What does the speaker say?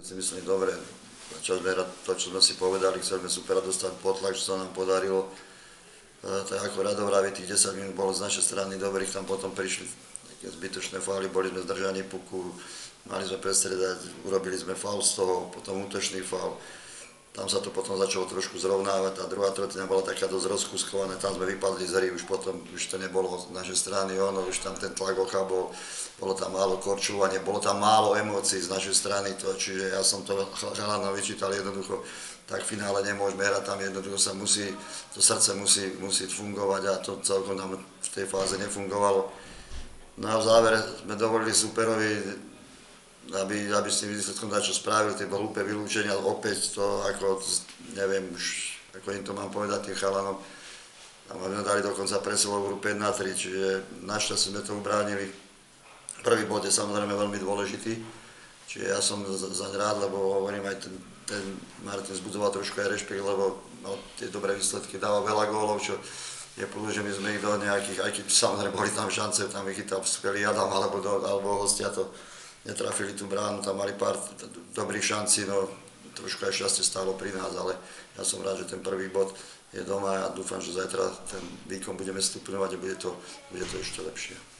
Si myslím, dobre, začali sme hrať to, čo sme si povedali, chceli sme supera dostať pod tlak, čo sa nám podarilo. Tak ako Rado vraví, tých 10 minút bolo z našej strany dobrých, tam potom prišli také zbytočné fauly, boli sme zdržaní puku, mali sme prestredať, urobili sme faul z toho, potom útočný faul. Tam sa to potom začalo trošku zrovnávať, tá druhá tretina bola taká dosť rozkuskovaná, tam sme vypadli z hry, už potom už to nebolo z našej strany ono, už tam ten tlak oka bolo tam málo korčúvania, bolo tam málo emócií z našej strany, čiže ja som to chalanom vyčítal jednoducho, tak v finále nemôžeme hrať, tam jednoducho sa musí, to srdce musí fungovať a to celkom nám v tej fáze nefungovalo. No a v závere sme dovolili superovi, aby s tým výsledkom čo spravil, tie hlúpe vylúčenia, opäť to ako, neviem už, ako im to mám povedať tým chalanom, tam sme dali dokonca presilovú hru 5-3, čiže našťastie sme to ubránili. Prvý bod je samozrejme veľmi dôležitý, čiže ja som zaň rád, lebo hovorím aj ten Martin zbudzoval trošku aj rešpekt, lebo mal tie dobré výsledky, dával veľa gólov, čo je plus, že my sme ich do nejakých, aj keď samozrejme boli tam šance, tam vychytal skvelý Adam alebo hostia to netrafili tú bránu, tam mali pár dobrých šancí, no trošku aj šťastie stálo pri nás, ale ja som rád, že ten prvý bod je doma a dúfam, že zajtra ten výkon budeme stupňovať a bude to ešte lepšie.